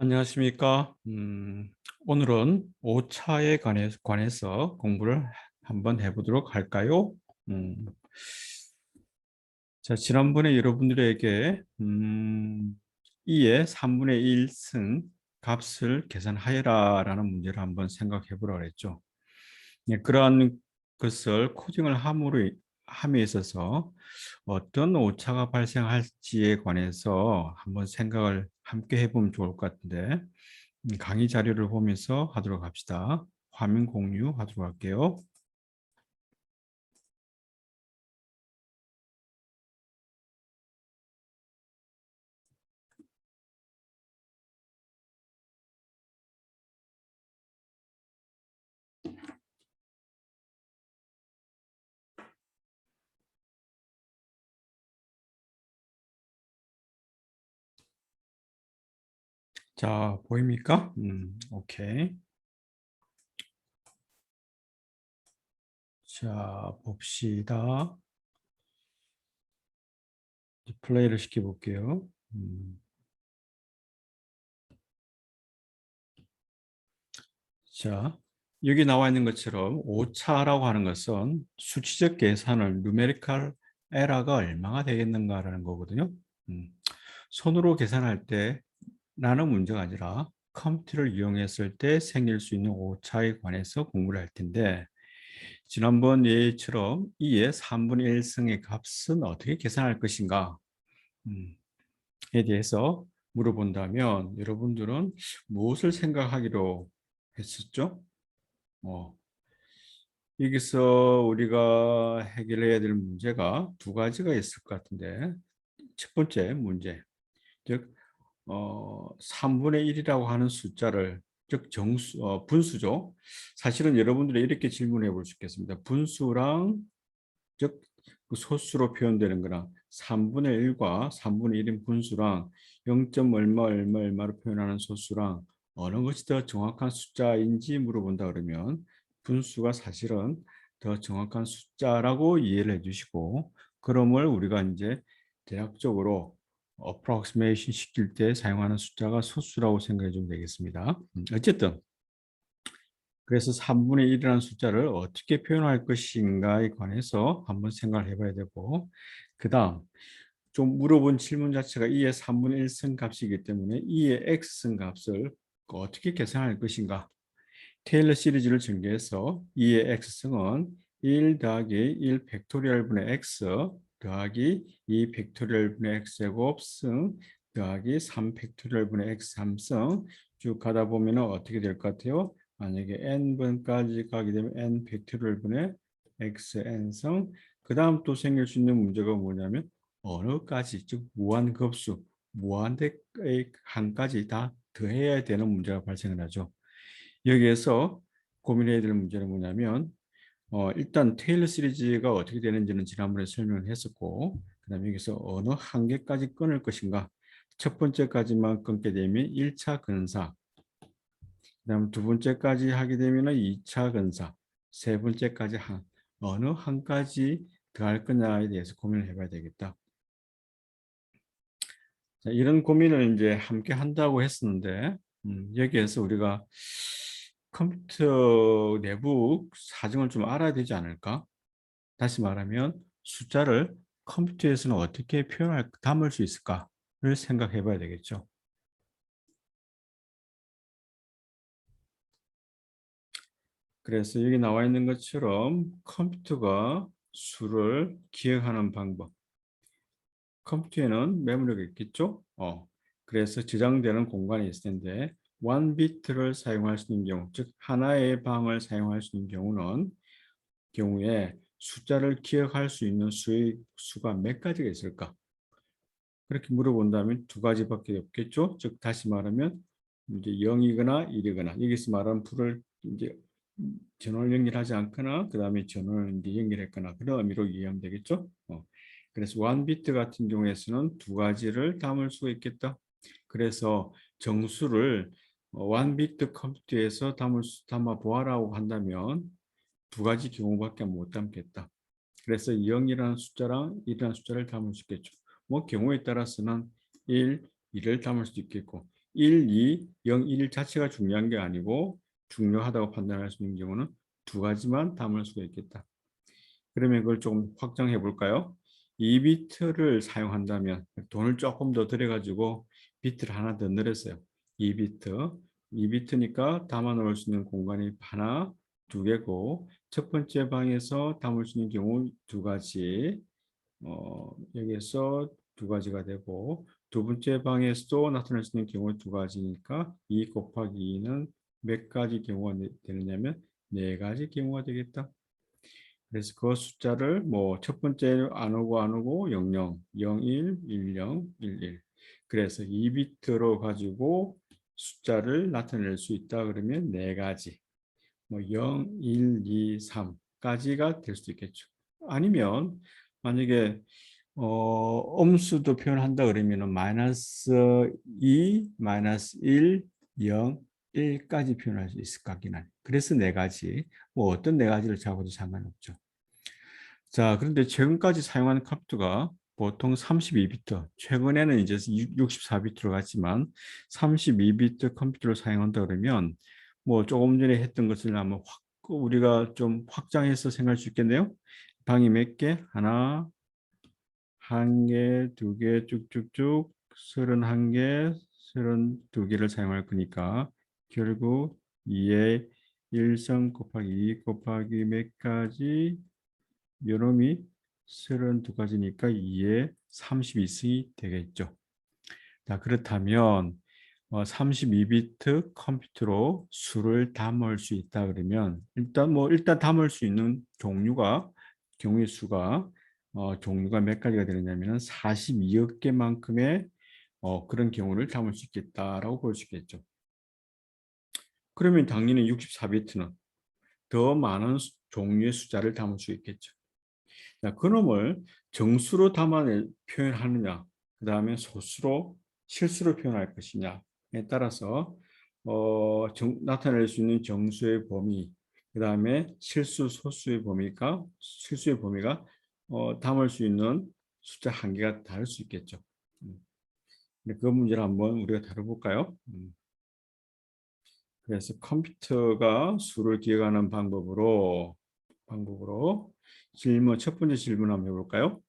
안녕하십니까. 오늘은 오차에 관해서 공부를 한번 해보도록 할까요? 음, 자, 지난번에 여러분들에게 2의 3분의 1승 값을 계산하여라 라는 문제를 한번 생각해 보라고 했죠. 예, 그러한 것을 코딩을 함에 있어서 어떤 오차가 발생할지에 관해서 한번 생각을 함께 해보면 좋을 것 같은데, 강의 자료를 보면서 하도록 합시다. 화면 공유하도록 할게요. 자, 보입니까? 오케이. 자, 봅시다. 플레이를 시켜볼게요. 자, 여기 나와 있는 것처럼 오차라고 하는 것은 수치적 계산을 numerical error가 얼마나 되겠는가라는 거거든요. 음, 손으로 계산할 때 나는 문제가 아니라 컴퓨터를 이용했을 때 생길 수 있는 오차에 관해서 공부를 할 텐데, 지난번 예처럼 2의 3분의 1승의 값은 어떻게 계산할 것인가? 음, 에 대해서 물어본다면 여러분들은 무엇을 생각하기로 했었죠? 어, 여기서 우리가 해결해야 될 문제가 두 가지가 있을 것 같은데, 첫 번째 문제, 즉 3분의 1이라고 하는 숫자를, 즉 분수죠. 사실은 여러분들이 이렇게 질문해 볼 수 있겠습니다. 분수랑, 즉 그 소수로 표현되는 거랑 3분의 1과 3분의 1인 분수랑 0점 얼마 얼마 얼마로 표현하는 소수랑 어느 것이 더 정확한 숫자인지 물어본다 그러면 분수가 사실은 더 정확한 숫자라고 이해를 해주시고, 그럼을 우리가 이제 대략적으로 approximation 시킬 때 사용하는 숫자가 소수라고 생각해 주면 되겠습니다. 어쨌든 그래서 3분의 1이라는 숫자를 어떻게 표현할 것인가에 관해서 한번 생각을 해봐야 되고, 그 다음 좀 물어본 질문 자체가 2의 3분의 1승 값이기 때문에 2의 x승 값을 어떻게 계산할 것인가. 테일러 시리즈를 전개해서 2의 x승은 1 더하기 1 팩토리얼 분의 x 더하기 2 팩토리얼 분의 x제곱 승 더하기 3 팩토리얼 분의 x 3승 쭉 가다 보면 어떻게 될 것 같아요? 만약에 n번까지 가게 되면 n 팩토리얼 분의 xn승, 그 다음 또 생길 수 있는 문제가 뭐냐면 어느까지, 즉 무한급수, 무한대의 한까지 다 더해야 되는 문제가 발생을 하죠. 여기에서 고민해야 될 문제는 뭐냐면, 일단 테일러 시리즈가 어떻게 되는지는 지난번에 설명을 했었고, 그 다음에 여기서 어느 한계까지 끊을 것인가. 첫 번째까지만 끊게 되면 1차 근사, 그 다음 두 번째까지 하게 되면 2차 근사, 세 번째까지 어느 한까지 더 할 거냐에 대해서 고민을 해봐야 되겠다. 자, 이런 고민을 이제 함께 한다고 했었는데, 여기에서 우리가 컴퓨터 내부 사정을 좀 알아야 되지 않을까? 다시 말하면 숫자를 컴퓨터에서는 어떻게 담을 수 있을까를 생각해 봐야 되겠죠. 그래서 여기 나와 있는 것처럼 컴퓨터가 수를 기억하는 방법. 컴퓨터에는 메모리가 있겠죠? 그래서 저장되는 공간이 있을 텐데, 1비트를 사용할 수 있는 경우, 즉 하나의 방을 사용할 수 있는 경우에 숫자를 기억할 수 있는 수가 몇 가지가 있을까? 그렇게 물어본다면 두 가지밖에 없겠죠. 즉 다시 말하면 이제 0이거나 1이거나, 여기서 말하는 풀을 이제 전원을 연결하지 않거나 그 다음에 전원을 이제 연결했거나 그런 의미로 이해하면 되겠죠. 그래서 1비트 같은 경우에서는 두 가지를 담을 수가 있겠다. 그래서 정수를 1비트 컴퓨터에서 담아 보아라고 한다면 두 가지 경우밖에 못 담겠다. 그래서 0이라는 숫자랑 1이라는 숫자를 담을 수 있겠죠. 뭐 경우에 따라서는 1, 2를 담을 수도 있겠고 1, 2, 0, 1 자체가 중요한 게 아니고 중요하다고 판단할 수 있는 경우는 두 가지만 담을 수가 있겠다. 그러면 그걸 좀 확장해 볼까요? 2비트를 사용한다면 돈을 조금 더 들여가지고 비트를 하나 더 늘렸어요. 2비트. 2비트니까 담아 놓을 수 있는 공간이 하나, 두 개고 첫 번째 방에서 담을 수 있는 경우 두 가지 여기에서 두 가지가 되고 두 번째 방에서도 나타날 수 있는 경우 두 가지니까 2 곱하기 2는 몇 가지 경우가 되느냐면 네 가지 경우가 되겠다. 그래서 그 숫자를 뭐 첫 번째 안 오고 00, 01, 10, 11. 그래서 2비트로 가지고 숫자를 나타낼 수 있다 그러면 네 가지. 뭐 0, 1, 2, 3까지가 될 수도 있겠죠. 아니면 만약에 음수도 표현한다 그러면은 마이너스 2, 마이너스 1, 0, 1까지 표현할 수 있을 것 같긴 하네. 그래서 네 가지. 뭐 어떤 네 가지를 잡아도 상관없죠. 자, 그런데 최근까지 사용하는 컴퓨터가 보통 32비트, 최근에는 이제 64비트로 갔지만 32비트 컴퓨터를 사용한다 그러면 뭐 조금 전에 했던 것을 한번 우리가 좀 확장해서 생각할 수 있겠네요. 방이 몇 개? 하나, 한 개, 두 개, 쭉쭉쭉 31개, 32개를 사용할 거니까 결국 2의 1성 곱하기 2 곱하기 몇 가지 요놈이 32가지니까 2에 32승이 되겠죠. 자, 그렇다면 32비트 컴퓨터로 수를 담을 수 있다 그러면 일단 담을 수 있는 경우의 수가 종류가 몇 가지가 되느냐면 42억 개만큼의 그런 경우를 담을 수 있겠다라고 볼 수 있겠죠. 그러면 당연히 64비트는 더 많은 종류의 숫자를 담을 수 있겠죠. 자, 그놈을 정수로 담아내 표현하느냐, 그 다음에 소수로 실수로 표현할 것이냐에 따라서 나타낼 수 있는 정수의 범위, 그 다음에 실수의 범위가 담을 수 있는 숫자 한계가 다를 수 있겠죠. 그 문제를 한번 우리가 다뤄볼까요? 그래서 컴퓨터가 수를 기억하는 방법으로 첫 번째 질문 한번 해볼까요?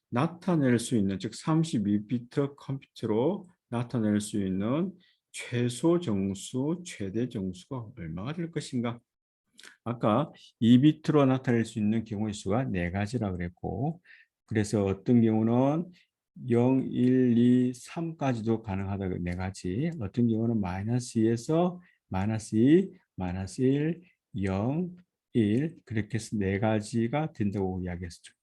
나타낼 수 있는, 즉 32비트 컴퓨터로 나타낼 수 있는 최소 정수, 최대 정수가 얼마가 될 것인가? 아까 2비트로 나타낼 수 있는 경우의 수가 네 가지라 그랬고, 그래서 어떤 경우는 0, 1, 2, 3까지도 가능하다 네 가지, 어떤 경우는 마이너스 2에서 마이너스 2, 마이너스 1, 0, 1 그렇게 해서 네 가지가 된다고 이야기했죠.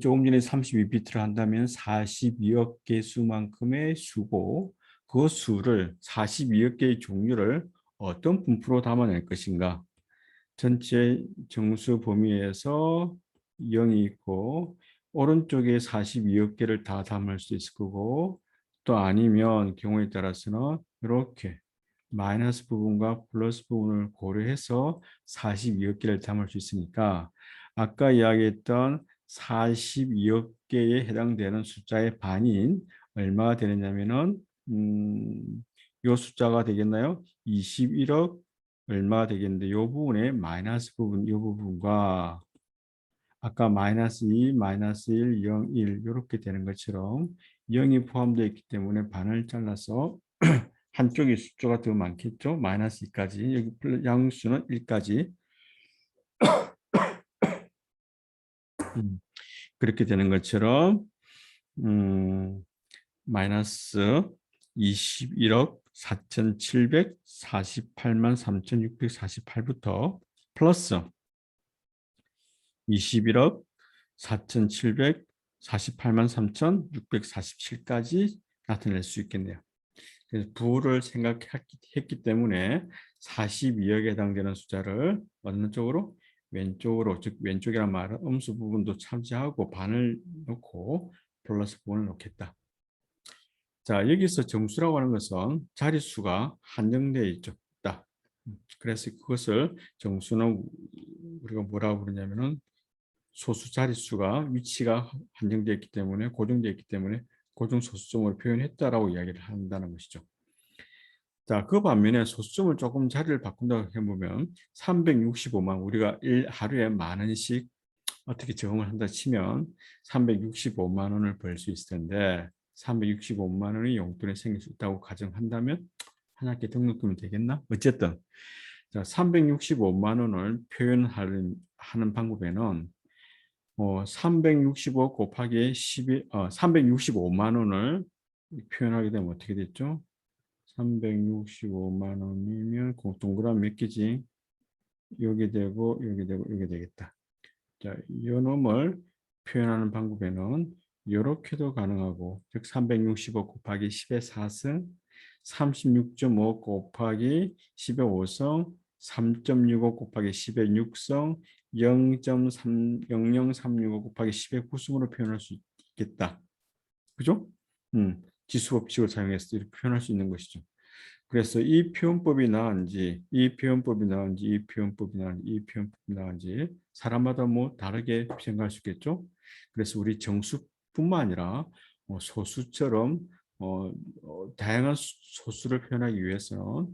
조금 전에 32비트를 한다면 42억 개 수만큼의 수고, 그 수를 42억 개의 종류를 어떤 분포로 담아낼 것인가? 전체 정수 범위에서 0이 있고 오른쪽에 42억 개를 다 담을 수 있을 거고, 또 아니면 경우에 따라서는 이렇게 마이너스 부분과 플러스 부분을 고려해서 42억 개를 담을 수 있으니까 아까 이야기했던 42억 개에 해당되는 숫자의 반인 얼마가 되느냐면은 이 숫자가 되겠나요? 21억 얼마가 되겠는데 이 부분에 마이너스 부분 이 부분과 아까 마이너스 2, 마이너스 1, 0, 1 이렇게 되는 것처럼 0이 포함되어 있기 때문에 반을 잘라서 한쪽이 숫자가 더 많겠죠. 마이너스 2까지 여기 양수는 1까지 그렇게 되는 것처럼 마이너스 21억 4,748만 3,648부터 플러스 21억 4,748만 3,647까지 나타낼 수 있겠네요. 그래서 부를 생각했기 때문에 42억에 해당되는 숫자를 어느 쪽으로? 왼쪽으로, 즉 왼쪽이란 말은 음수 부분도 참지하고 반을 놓고 플러스 부분을 놓겠다. 자, 여기서 정수라고 하는 것은 자릿수가 한정되어 있죠. 그래서 그것을 정수는 우리가 뭐라고 부르냐면은 소수 자릿수가 위치가 한정되어 있기 때문에 고정되어 있기 때문에 고정 소수점을 표현했다라고 이야기를 한다는 것이죠. 자, 그 반면에 소수점을 조금 자리를 바꾼다고 해보면 365만 우리가 하루에 만 원씩 어떻게 적응을 한다 치면 365만 원을 벌 수 있을 텐데 365만 원이 용돈이 생길 수 있다고 가정한다면 한 학기 등록금이 되겠나? 어쨌든 자, 365만 원을 표현하는 방법에는 365 곱하기 12, 365만 원을 표현하게 되면 어떻게 됐죠? 365만 원이면 동그라미 몇 개지? 여기 되고 여기 되고 여기 되겠다. 자, 요놈을 표현하는 방법에는 이렇게도 가능하고 즉 365 곱하기 10의 4승 36.5 곱하기 10의 5성 3.65 곱하기 10의 6성 0.30035 곱하기 10의 9승으로 표현할 수 있겠다. 그죠? 지수 법칙을 사용해서 이렇게 표현할 수 있는 것이죠. 그래서 이 표현법이 나은지, 이 표현법이 나은지, 이 표현법이 나은지, 이 표현법이 나은지 사람마다 뭐 다르게 생각할 수 있겠죠. 그래서 우리 정수뿐만 아니라 소수처럼 다양한 소수를 표현하기 위해서는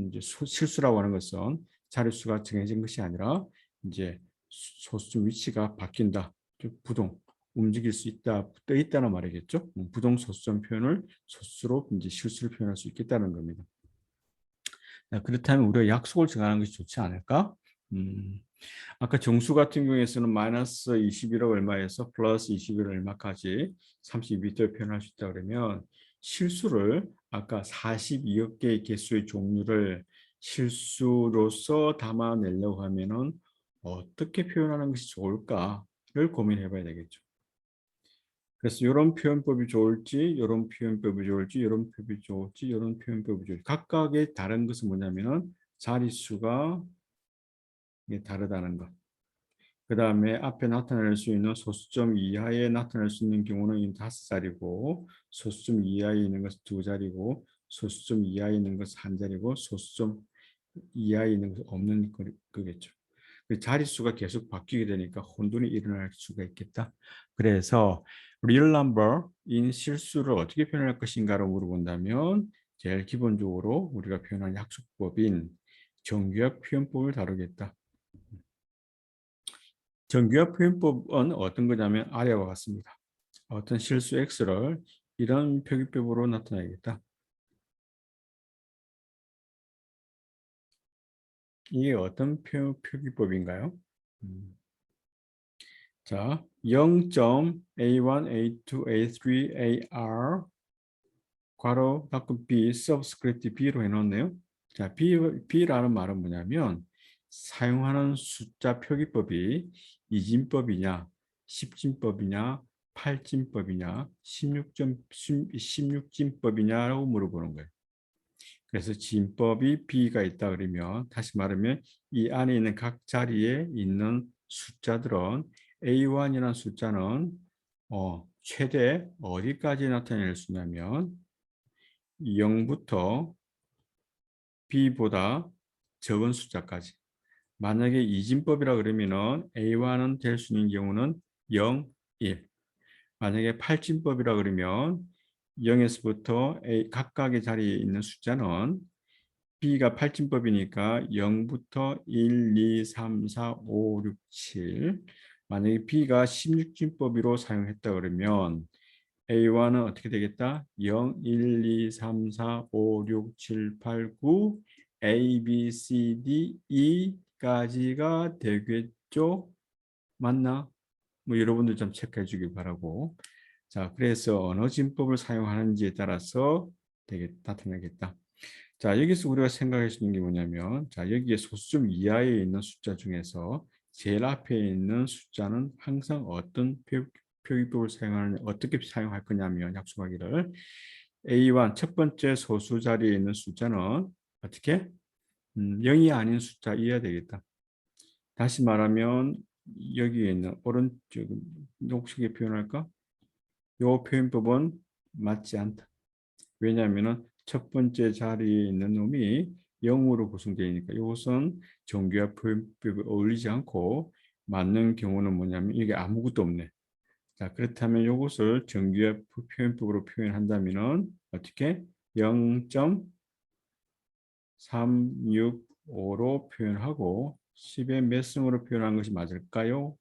이제 실수라고 하는 것은 자릿수가 정해진 것이 아니라 이제 소수 위치가 바뀐다, 즉 부동. 움직일 수 있다, 떠 있다는 말이겠죠. 부동 소수점 표현을 소수로 이제 실수를 표현할 수 있겠다는 겁니다. 그렇다면 우리가 약속을 정하는 것이 좋지 않을까? 음, 아까 정수 같은 경우에서는 마이너스 21억 얼마에서 플러스 21억 얼마까지 32도 표현할 수 있다 그러면 실수를 아까 42억 개의 개수의 종류를 실수로서 담아내려고 하면은 어떻게 표현하는 것이 좋을까를 고민해 봐야 되겠죠. 그래서 이런 표현법이 좋을지, 이런 표현법이 좋을지, 이런 표현법이 좋을지, 이런 표현법이 좋을지. 각각의 다른 것은 뭐냐면은 자릿수가 다르다는 것. 그 다음에 앞에 나타낼 수 있는 소수점 이하에 나타낼 수 있는 경우는 5자리고, 소수점 이하에 있는 것은 2자리고, 소수점 이하에 있는 것은 1자리고, 소수점 이하에 있는 것은 없는 거겠죠. 자릿수가 계속 바뀌게 되니까 혼돈이 일어날 수가 있겠다. 그래서 real number인 실수를 어떻게 표현할 것인가를 물어본다면 제일 기본적으로 우리가 표현하는 약속법인 정규합 표현법을 다루겠다. 정규합 표현법은 어떤 거냐면 아래와 같습니다. 어떤 실수 x를 이런 표기법으로 나타내겠다. 이게 어떤 표기법인가요? 자, 0.a1, a2, a3, ar 괄호 닫고 b 서브스크립트 b로 해놓네요. 자, b라는 말은 뭐냐면 사용하는 숫자 표기법이 이진법이냐, 십진법이냐, 팔진법이냐, 16진법이냐라고 물어보는 거예요. 그래서 진법이 b가 있다 그러면 다시 말하면 이 안에 있는 각 자리에 있는 숫자들은 A1이라는 숫자는 최대 어디까지 나타낼 수 있냐면 0부터 b보다 적은 숫자까지. 만약에 이진법이라 그러면은 A1은 될 수 있는 경우는 0, 1. 만약에 팔진법이라 그러면 0에서부터 각각의 자리에 있는 숫자는 B가 팔진법이니까 0부터 1, 2, 3, 4, 5, 6, 7. 만약에 B가 16진법으로 사용했다 그러면 A1은 어떻게 되겠다? 0, 1, 2, 3, 4, 5, 6, 7, 8, 9 A, B, C, D, E까지가 되겠죠? 맞나? 뭐 여러분들 좀 체크해 주길 바라고. 자, 그래서 어느 진법을 사용하는지에 따라서 나타나겠다. 자, 여기서 우리가 생각할 수 있는 게 뭐냐면, 자, 여기에 소수점 이하에 있는 숫자 중에서 제일 앞에 있는 숫자는 항상 어떤 표기법을 사용하느냐, 어떻게 사용할 거냐면, 약속하기를 A1 첫 번째 소수 자리에 있는 숫자는 어떻게? 0이 아닌 숫자이어야 되겠다. 다시 말하면 여기에 있는 오른쪽 녹색에 표현할까? 이 표현법은 맞지 않다. 왜냐하면 첫 번째 자리에 있는 놈이 0으로 구성되니까 이것은 정규합 표현법에 어울리지 않고 맞는 경우는 뭐냐면 이게 아무것도 없네. 자, 그렇다면 이것을 정규합 표현법으로 표현한다면은 어떻게? 0. 3, 6, 5로 표현하고 10의 몇 승으로 표현한 것이 맞을까요?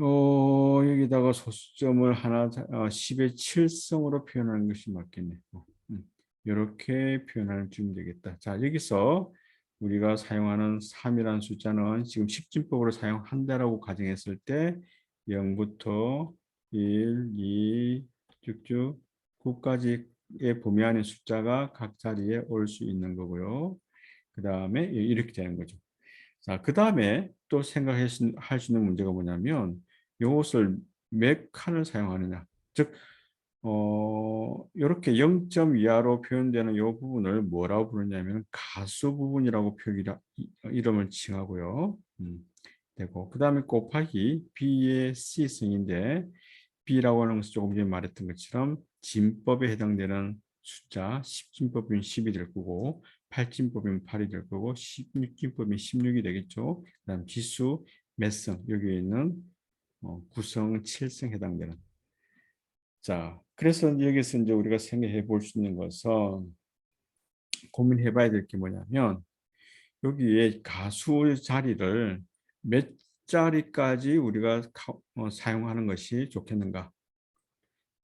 여기다가 소수점을 하나 10의 7승으로 표현하는 것이 맞겠네. 이렇게 표현하면 주면 되겠다. 자, 여기서 우리가 사용하는 3이라는 숫자는 지금 십진법으로 사용한다라고 가정했을 때 0부터 1, 2, 쭉쭉 9까지의 범위 안의 숫자가 각 자리에 올 수 있는 거고요. 그 다음에 이렇게 되는 거죠. 자, 그 다음에 또 생각할 수 있는 문제가 뭐냐면 이것을 몇 칸을 사용하느냐. 즉, 이렇게 0점 이하로 표현되는 이 부분을 뭐라고 부르냐면 가수 부분이라고 이름을 칭하고요. 되고 그 다음에 곱하기 b의 c승인데 b라고 하는 것은 조금 전에 말했던 것처럼 진법에 해당되는 숫자 10진법이면 10이 될 거고 8진법이면 8이 될 거고 16진법이면 16이 되겠죠. 그 다음 지수 몇 승 여기에 있는 9승 7승 해당되는 자 그래서 여기서 이제 우리가 생각해 볼 수 있는 것은 고민해 봐야 될 게 뭐냐면 여기에 가수 자리를 몇 자리까지 우리가 사용하는 것이 좋겠는가?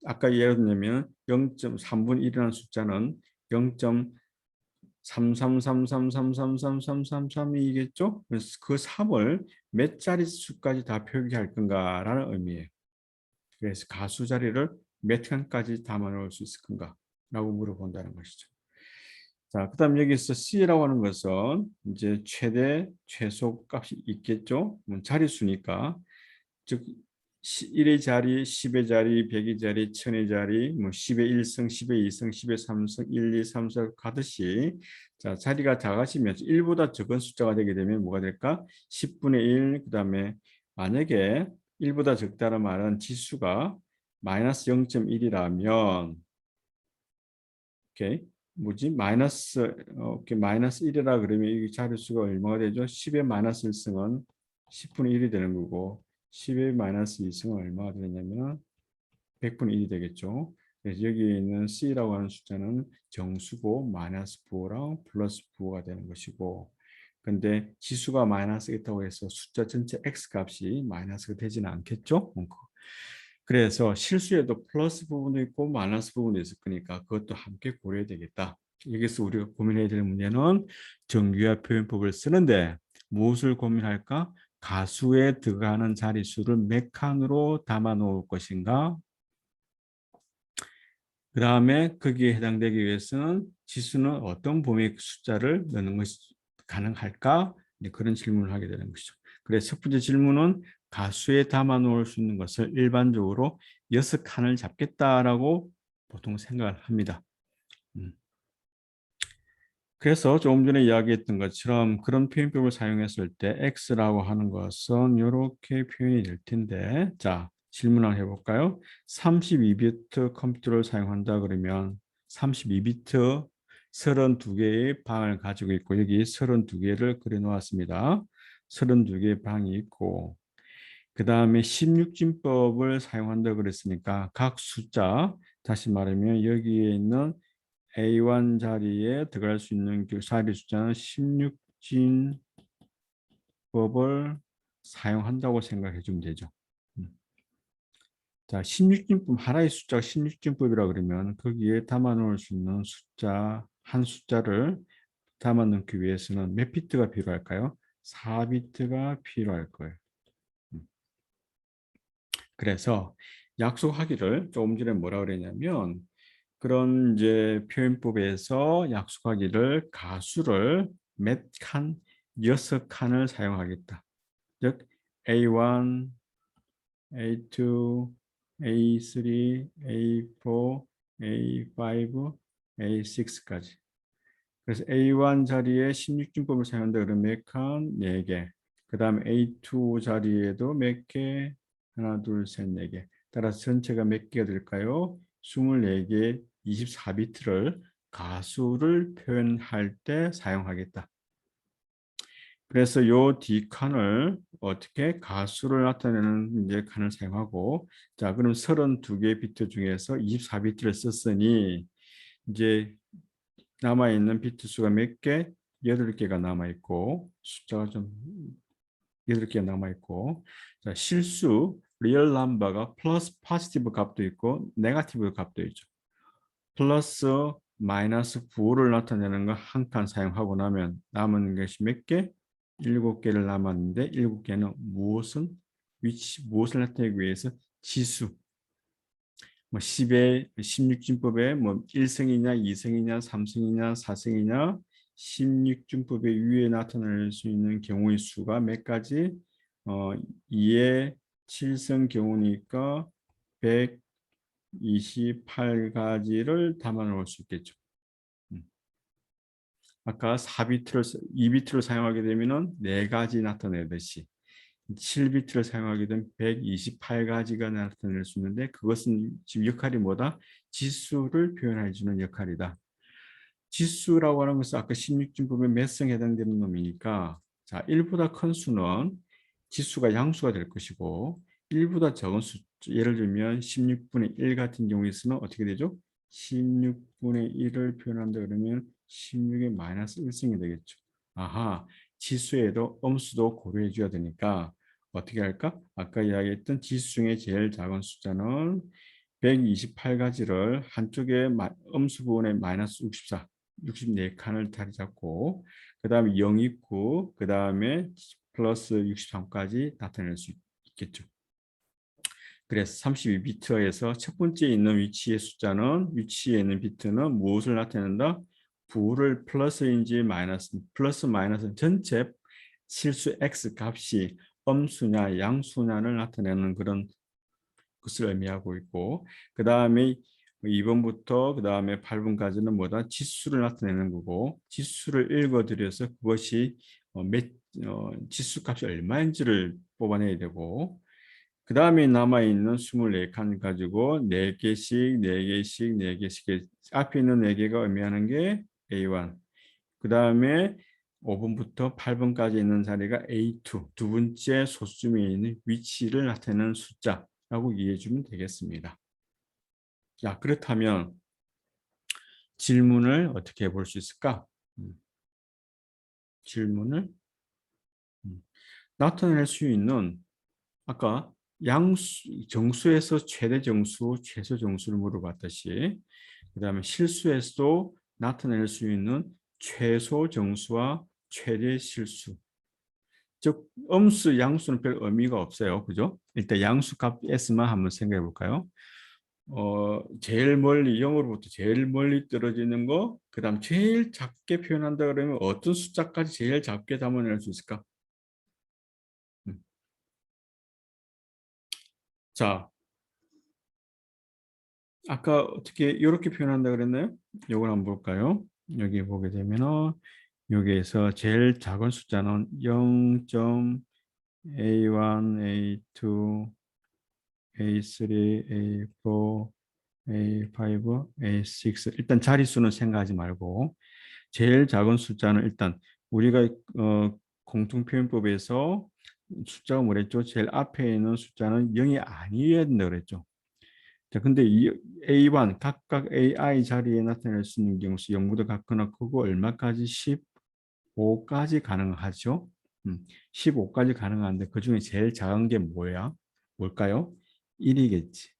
아까 예를 들면 0.3분의 1이라는 숫자는 0.333333333이겠죠? 그래서 그 3을 몇 자리 수까지 다 표기할 건가라는 의미예요. 그래서 가수 자리를 몇 칸까지 담아 놓을 수 있을 건가라고 물어본다는 것이죠. 자, 그다음 여기서 C라고 하는 것은 이제 최대 최소 값이 있겠죠. 자리수니까 즉 1의 자리, 10의 자리, 100의 자리, 1000의 자리, 10의 1승, 10의 2승, 10의 3승, 1, 2, 3, 4 가듯이 자, 자리가 작아지면 1보다 적은 숫자가 되게 되면 뭐가 될까? 10분의 1, 그다음에 만약에 1보다 적다는 말은 지수가 마이너스 0.1이라면 오케이. 뭐지? 마이너스 1이라 그러면 이 자릿수가 얼마가 되죠? 10의 마이너스 1승은 10분의 1이 되는 거고 10의 마이너스 2승은 얼마가 되냐면 100분의 1이 되겠죠. 그래서 여기 있는 C라고 하는 숫자는 정수고 마이너스 부호랑 플러스 부호가 되는 것이고 근데 지수가 마이너스 있다고 해서 숫자 전체 X 값이 마이너스가 되지는 않겠죠? 그래서 실수에도 플러스 부분도 있고 마이너스 부분도 있을 거니까 그것도 함께 고려해야 되겠다. 여기서 우리가 고민해야 될 문제는 정규화 표현법을 쓰는데 무엇을 고민할까? 가수에 들어가는 자릿수를 몇 칸으로 담아 놓을 것인가? 그 다음에 거기에 해당되기 위해서는 지수는 어떤 범위의 숫자를 넣는 것이 가능할까? 그런 질문을 하게 되는 것이죠. 그래서 첫 번째 질문은 가수에 담아 놓을 수 있는 것을 일반적으로 6칸을 잡겠다라고 보통 생각을 합니다. 그래서 조금 전에 이야기했던 것처럼 그런 표현법을 사용했을 때 X라고 하는 것은 이렇게 표현이 될 텐데 자 질문 한번 해볼까요? 32비트 컴퓨터를 사용한다 그러면 32비트 32개의 방을 가지고 있고 여기 32개를 그려 놓았습니다. 32개의 방이 있고 그 다음에 16진법을 사용한다 그랬으니까 각 숫자 다시 말하면 여기에 있는 A1 자리에 들어갈 수 있는 그 자리 숫자는 16진법을 사용한다고 생각해 주면 되죠. 자, 16진법 하나의 숫자가 16진법이라 그러면 거기에 담아 놓을 수 있는 숫자 한 숫자를 담아 넣기 위해서는 몇 비트가 필요할까요? 4비트가 필요할 거예요. 그래서 약속하기를 조금 전에 뭐라 그랬냐면 그런 이제 표현법에서 약속하기를 가수를 몇 칸, 6칸을 사용하겠다. 즉 A1, A2, A3, A4, A5, A6까지. 그래서 A1 자리에 16진법을 사용한다 그러면 몇 칸? 4개. 그 다음 A2 자리에도 몇 개? 하나, 둘, 셋, 4개. 따라서 전체가 몇 개가 될까요? 24개, 24비트를 가수를 표현할 때 사용하겠다. 그래서 요 D칸을 어떻게 가수를 나타내는 이제 칸을 사용하고 자 그럼 32개 비트 중에서 24비트를 썼으니 이제 남아있는 비트 수가 몇 개? 8개가 남아있고 숫자가 좀 8개가 남아있고 자, 실수 리얼 넘버가 플러스 포지티브 값도 있고 네거티브 값도 있죠. 플러스 마이너스 9를 나타내는 거 한 칸 사용하고 나면 남은 것이 몇 개? 7개를 남았는데 7개는 무엇을 나타내기 위해서 지수 뭐 10의 16진법에 뭐 1승이냐 2승이냐 3승이냐 4승이냐 16진법의 위에 나타낼 수 있는 경우의 수가 몇 가지? 2의 7승 경우니까 128가지를 담아 놓을 수 있겠죠. 아까 2비트를 사용하게 되면은 4가지 나타내듯이 7비트를 사용하게 되면 128가지가 나타낼 수 있는데 그것은 지금 역할이 뭐다? 지수를 표현해 주는 역할이다. 지수라고 하는 것은 아까 16진법에 몇 승에 해당되는 놈이니까 자, 1보다 큰 수는 지수가 양수가 될 것이고 1보다 적은 수, 예를 들면 16분의 1 같은 경우에서는 어떻게 되죠? 16분의 1을 표현한다 그러면 16의 마이너스 1승이 되겠죠. 아하, 지수에도 음수도 고려해 줘야 되니까 어떻게 할까? 아까 이야기했던 지수 중에 제일 작은 숫자는 128가지를 한쪽에 음수 부분에 마이너스 64, 64칸을 자리 잡고 그 다음에 0 있고 그 다음에 플러스 63까지 나타낼 수 있겠죠. 그래서 32비트에서 첫 번째 있는 위치에 있는 비트는 무엇을 나타낸다? 부를 플러스인지 마이너스, 플러스 마이너스 전체 실수 x 값이 음수냐 양수냐를 나타내는 그런 것을 의미하고 있고 그 다음에 2번부터 그 다음에 8번까지는 뭐다? 지수를 나타내는 거고 지수를 읽어드려서 그것이 지수 값이 얼마인지를 뽑아내야 되고 그 다음에 남아있는 24칸 가지고 4개씩 4개씩 4개씩 앞에 있는 4개가 의미하는 게 A1 그 다음에 5번부터 8번까지 있는 자리가 A2 두 번째 소수점에 있는 위치를 나타내는 숫자라고 이해해 주면 되겠습니다. 자, 그렇다면 질문을 어떻게 해볼 수 있을까? 질문을 나타낼 수 있는 아까 정수에서 최대 정수, 최소 정수를 물어봤듯이 그 다음에 실수에서도 나타낼 수 있는 최소 정수와 최대 실수 즉 음수, 양수는 별 의미가 없어요. 그죠? 일단 양수 값 S만 한번 생각해 볼까요? 제일 멀리 0으로부터 제일 멀리 떨어지는 거, 그다음 제일 작게 표현한다 그러면 어떤 숫자까지 제일 작게 담아낼 수 있을까? 음. 자, 아까 어떻게 이렇게 표현한다 그랬나요? 이걸 한번 볼까요? 여기 보게 되면은 여기에서 제일 작은 숫자는 0.A1, A2, A3, A4, A5, A6 일단 자릿수는 생각하지 말고 제일 작은 숫자는 일단 우리가 공통표현법에서 숫자가 뭐랬죠? 제일 앞에 있는 숫자는 0이 아니어야 된다 그랬죠. 자, 근데 이 A1 각각 AI 자리에 나타낼 수 있는 경우 0보다 같거나 크고 얼마까지 15까지 가능하죠. 15까지 가능한데 그 중에 제일 작은 게 뭐야? 뭘까요? 1이겠지.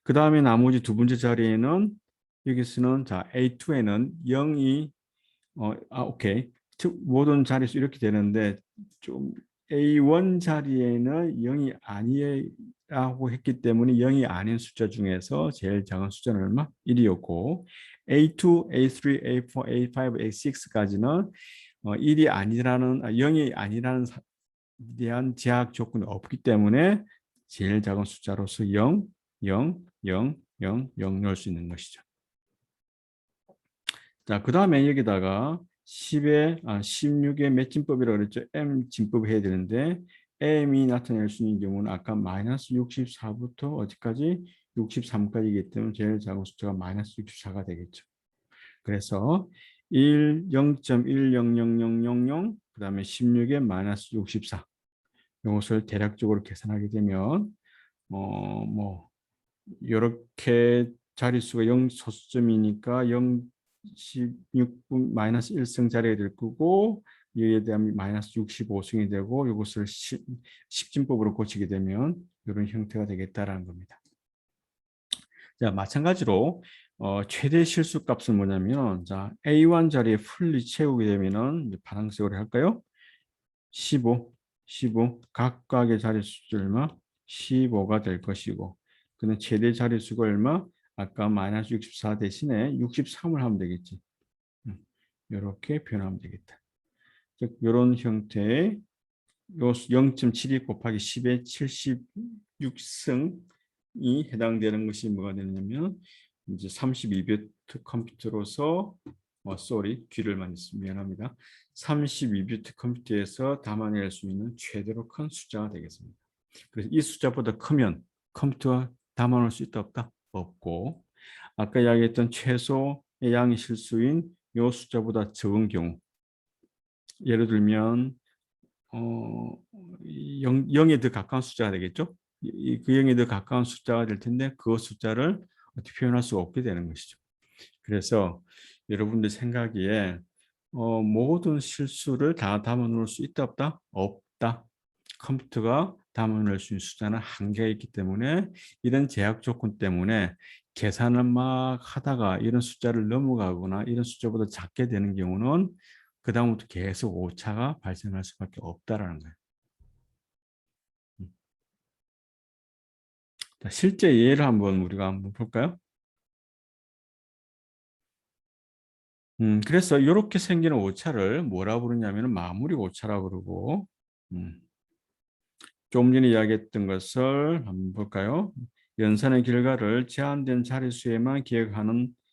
그 다음에 나머지 두 번째 자리에는 여기서는 자 A2에는 0이 오케이 모든 자릿수 이렇게 되는데 좀 A1 자리에는 0이 아니라고 했기 때문에 0이 아닌 숫자 중에서 제일 작은 숫자는 얼마? 1이었고 A2, A3, A4, A5, A6까지는 1이 아니라는 0이 아니라는 대한 제약 조건이 없기 때문에 제일 작은 숫자로서 0, 0, 0, 0, 0 넣을 수 있는 것이죠. 자, 그 다음에 여기다가 16의 몇 진법이라고 그랬죠? M 진법 해야 되는데 M이 나타낼 수 있는 경우는 아까 마이너스 64부터 어디까지? 63까지이기 때문에 제일 작은 숫자가 마이너스 64가 되겠죠. 그래서 0.10000, 그 다음에 16의 마이너스 64 이것을 대략적으로 계산하게 되면 뭐 이렇게 자릿수가 0 소수점이니까 16분 마이너스 1승 자리가 될 거고 이에 대한 마이너스 65승이 되고 이것을 10진법으로 고치게 되면 이런 형태가 되겠다라는 겁니다. 자, 마찬가지로 최대 실수 값은 뭐냐면 자, A1 자리에 풀리 채우게 되면은 이제 파란색으로 할까요? 15, 15 각각의 자릿수 얼마? 15가 될 것이고 그는 최대 자릿수가 얼마? 아까 마이너스 64 대신에 63을 하면 되겠지. 이렇게 표현하면 되겠다. 즉 이런 형태의 요 0.72 곱하기 10의 76승이 해당되는 것이 뭐가 되냐면 이제 32비트 컴퓨터로서 귀를 많이 미안합니다. 32비트 컴퓨터에서 담아낼 수 있는 최대로 큰 숫자가 되겠습니다. 그래서 이 숫자보다 크면 컴퓨터가 담아놓을 수 있다 없다? 없고 아까 이야기했던 최소의 양의 실수인 이 숫자보다 적은 경우 예를 들면 0에 더 가까운 숫자가 되겠죠. 그 0에 더 가까운 숫자가 될 텐데 그 숫자를 어떻게 표현할 수가 없게 되는 것이죠. 그래서 여러분들 생각에 모든 실수를 다 담아놓을 수 있다 없다? 없다. 컴퓨터가 담아낼 수 있는 숫자는 한계가 있기 때문에 이런 제약 조건 때문에 계산을 막 하다가 이런 숫자를 넘어가거나 이런 숫자보다 작게 되는 경우는 그 다음부터 계속 오차가 발생할 수밖에 없다라는 거예요. 실제 예를 한번 우리가 한번 볼까요? 그래서 이렇게 생기는 오차를 뭐라 부르냐면 마무리 오차라고 그러고 좀 전에 이야기했던 것을 한번 볼까요? 연산의 결과를 제한된 자릿수에만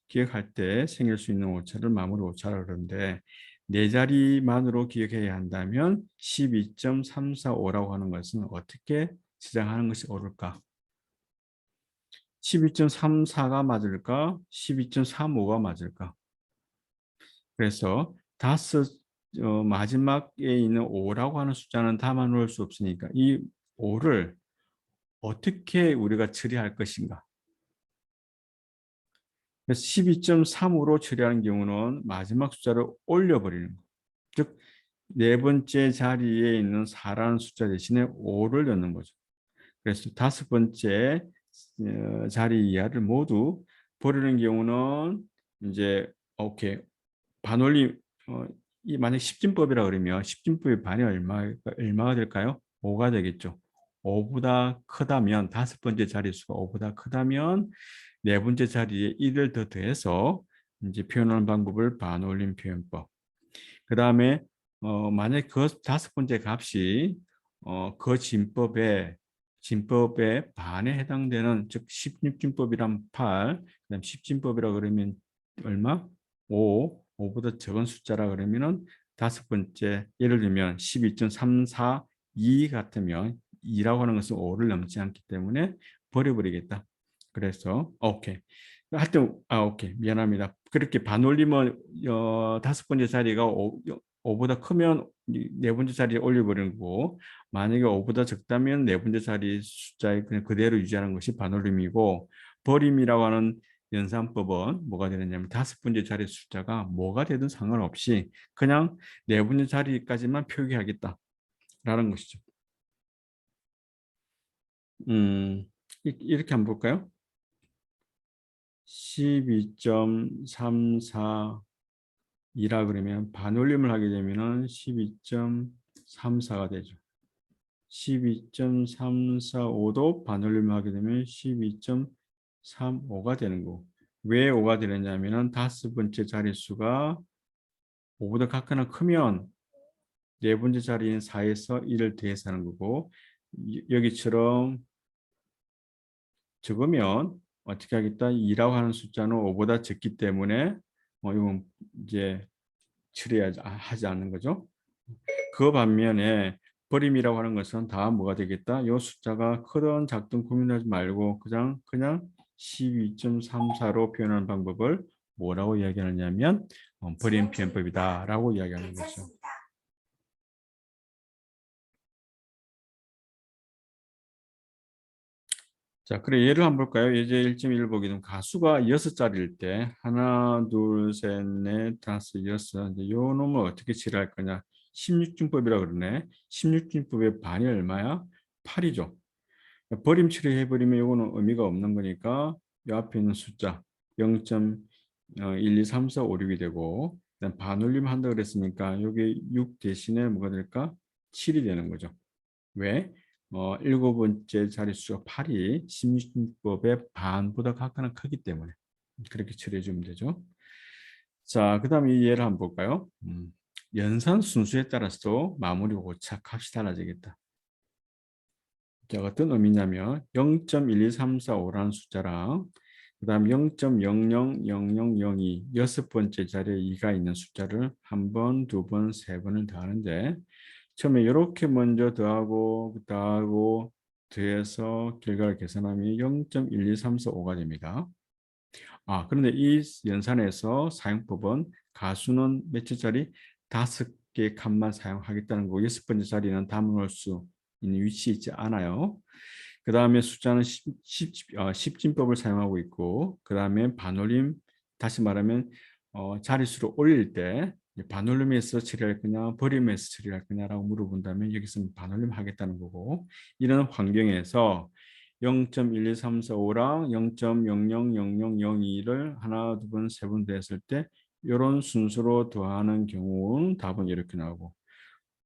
기억할 때 생길 수 있는 오차를 마무리 오차라고 그러는데 네 자리만으로 기억해야 한다면 12.345라고 하는 것은 어떻게 지정하는 것이 옳을까? 12.34가 맞을까? 12.35가 맞을까? 그래서 마지막에 있는 5라고 하는 숫자는 담아 놓을 수 없으니까 이 5를 어떻게 우리가 처리할 것인가? 그래서 12.3으로 처리하는 경우는 마지막 숫자를 올려버리는 거. 즉, 네 번째 자리에 있는 4라는 숫자 대신에 5를 넣는 거죠. 그래서 다섯 번째 자리 이하를 모두 버리는 경우는 이제 오케이 반올림 이 만약 10진법이라 그러면 10진법의 반이 얼마가 될까요? 5가 되겠죠. 5보다 크다면 다섯 번째 자릿수가 5보다 크다면 네 번째 자리에 1을 더 더해서 이제 표현하는 방법을 반올림 표현법. 그 다음에 만약 그 다섯 번째 값이 그 진법의 반에 해당되는 즉 16진법이란 8, 그다음 10진법이라 그러면 얼마? 5보다 적은 숫자라 그러면은 다섯 번째 예를 들면 12.342 같으면 2라고 하는 것은 5를 넘지 않기 때문에 버려버리겠다. 그래서 오케이. 하여튼 오케이 미안합니다. 그렇게 반올림은 다섯 번째 자리가 5보다 크면 네 번째 자리에 올려버리는 거고 만약에 5보다 적다면 네 번째 자리 숫자에 그냥 그대로 유지하는 것이 반올림이고 버림이라고 하는 연산법은 뭐가 되느냐면 다섯 번째 자리 숫자가 뭐가 되든 상관없이 그냥 네 번째 자리까지만 표기하겠다라는 것이죠. 이렇게 한번 볼까요? 12.34 2라 그러면 반올림을 하게 되면은 12.34가 되죠. 12.345도 반올림을 하게 되면 12.35가 되는 거고 왜 5가 되느냐면은 다섯 번째 자릿수가 5보다 같거나 크면 네 번째 자리인 4에서 1을 더해서 하는 거고 여기처럼 적으면 어떻게 하겠다? 2라고 하는 숫자는 5보다 적기 때문에 이건 이제 처리하지 않는 거죠. 그 반면에 버림이라고 하는 것은 다 뭐가 되겠다? 이 숫자가 크든 작든 고민하지 말고 그냥 12.34로 표현하는 방법을 뭐라고 이야기하느냐면 버림 표현법이다라고 이야기하는 거죠. 자, 그래 예를 한번 볼까요? 예제 1.1 보게 되면 가수가 6자리일 때 하나, 둘, 셋, 넷, 다섯, 여섯. 이제 요 놈을 어떻게 칠할 거냐? 16진법이라고 그러네. 16진법의 반이 얼마야? 8이죠. 버림 처리해버리면 이거는 의미가 없는 거니까 이 앞에 있는 숫자 0.1, 2, 3, 4, 5, 6이 되고 그다음 반올림 한다 그랬으니까 여기 6 대신에 뭐가 될까? 7이 되는 거죠. 왜? 일곱 번째 자릿수가 8이 16진법의 반보다 각하는 크기 때문에 그렇게 처리해 주면 되죠. 자, 그 다음에 이 예를 한번 볼까요? 연산 순수에 따라서 마무리 오차 값이 달라지겠다. 자, 어떤 의미냐면 0.12345라는 숫자랑 그 다음 0.000002 여섯 번째 자리에 2가 있는 숫자를 한 번, 두 번, 세 번을 더하는데 처음에 이렇게 먼저 더하고 더해서 결과를 계산하면 0.12345가 됩니다. 그런데 이 연산에서 사용법은 가수는 몇째 자리? 5개 칸만 사용하겠다는 거. 여섯 번째 자리는 담아놓을 수 있는 위치에 있지 않아요. 그 다음에 숫자는 10진법을 사용하고 있고 그 다음에 반올림, 다시 말하면 자릿수를 올릴 때 반올림에서 처리할 거냐 버림에서 처리할 거냐라고 물어본다면 여기서는 반올림 하겠다는 거고, 이런 환경에서 0.12345랑 0.000002를 하나, 두 번, 세 번 더했을 때 이런 순서로 더하는 경우는 답은 이렇게 나오고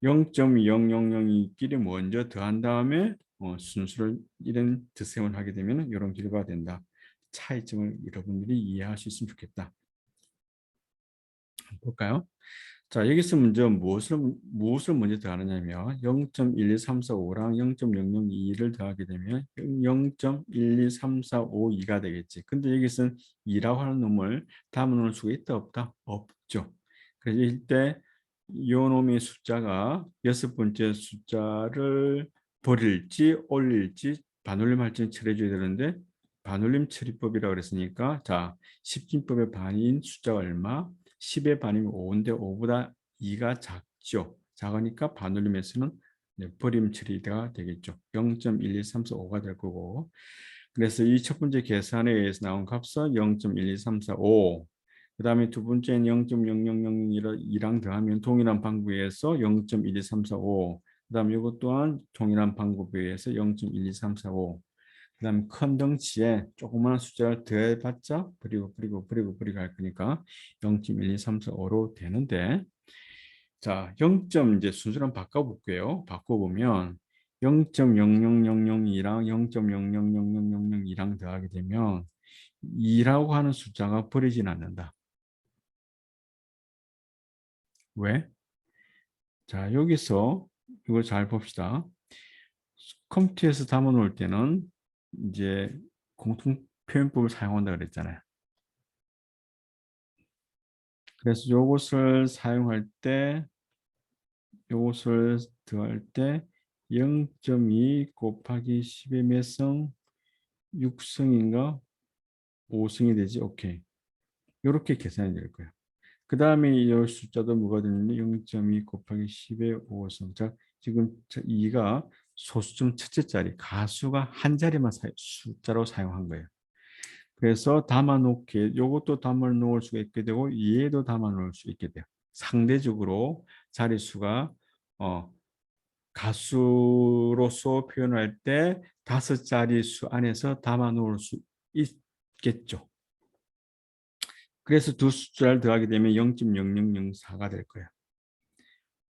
0.0002끼리 먼저 더한 다음에 순수를 이런 덧셈을 하게 되면 이런 결과가 된다. 차이점을 여러분들이 이해할 수 있으면 좋겠다. 볼까요? 자, 여기서 먼저 무엇을 먼저 더하느냐면 0.12345랑 0.002를 더하게 되면 0.12345 되겠지. 근데 여기서는 2라고 하는 놈을 담아 놓을 수가 있다 없다? 없죠. 그래서 이때 이 놈의 숫자가 여섯 번째 숫자를 버릴지 올릴지 반올림 할지 처리해줘야 되는데 반올림 처리법이라고 그랬으니까 자, 10진법의 반인 숫자가 얼마? 10의 반이면 5인데 5보다 2가 작죠. 작으니까 반올림에서는 버림 처리가 되겠죠. 0.12345가 될 거고. 그래서 이 첫 번째 계산에 의해서 나온 값은 0.12345. 그 다음에 두 번째는 0.0002랑 더하면 동일한 방법에 의해서 0.12345. 그 다음에 이것 또한 동일한 방법에 의해서 0.12345. 그 다음에 큰 덩치에 조그마한 숫자를 더해봤자 버리고 할 거니까 0.12345로 되는데, 자, 0점 이제 순서를 바꿔볼게요. 바꿔보면 0.00002랑 0.0000002랑 더하게 되면 2라고 하는 숫자가 버리진 않는다. 왜? 자, 여기서 이걸 잘 봅시다. 컴퓨터에서 담아 놓을 때는 이제 공통 표현법을 사용한다 그랬잖아요. 그래서 요것을 사용할 때 요것을 더할 때 0.2 곱하기 10의 몇 성? 6성인가? 5성이 되지? 오케이. 이렇게 계산이 될 거예요. 그 다음에 이 숫자도 뭐가 되느냐? 0.2 곱하기 10의 5성. 자, 지금 2가 소수점 첫째 자리, 가수가 한 자리만 숫자로 사용한 거예요. 그래서 담아놓게, 이것도 담아 놓을 수가 있게 되고 얘도 담아 놓을 수 있게 돼요. 상대적으로 자릿수가 가수로서 표현할 때 5자릿수 안에서 담아 놓을 수 있겠죠. 그래서 두 숫자를 더하게 되면 0.0004가 될 거예요.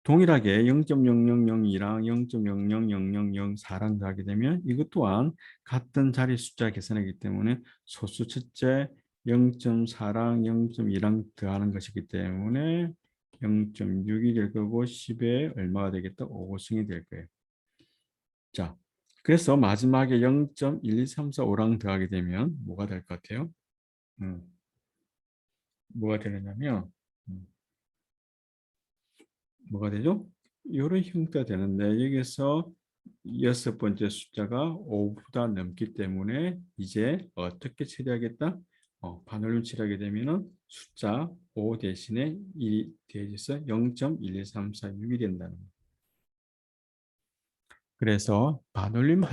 동일하게 0.0002랑 0.000004랑 더하게 되면 이것 또한 같은 자리 숫자 계산이기 때문에 소수 첫째 0.4랑 0.2랑 더하는 것이기 때문에 0.6이 될 거고 10에 얼마가 되겠다? 5승이 될 거예요. 자, 그래서 마지막에 0.12345랑 더하게 되면 뭐가 될 것 같아요? 음, 뭐가 되느냐면 뭐가 되죠? 이런 형태가 되는데 여기서 여섯 번째 숫자가 5보다 넘기 때문에 이제 어떻게 처리하겠다? 반올림 처리하게 되면은 숫자 5 대신에 1이 대해서 0.12346이 된다는 거예요. 그래서 반올림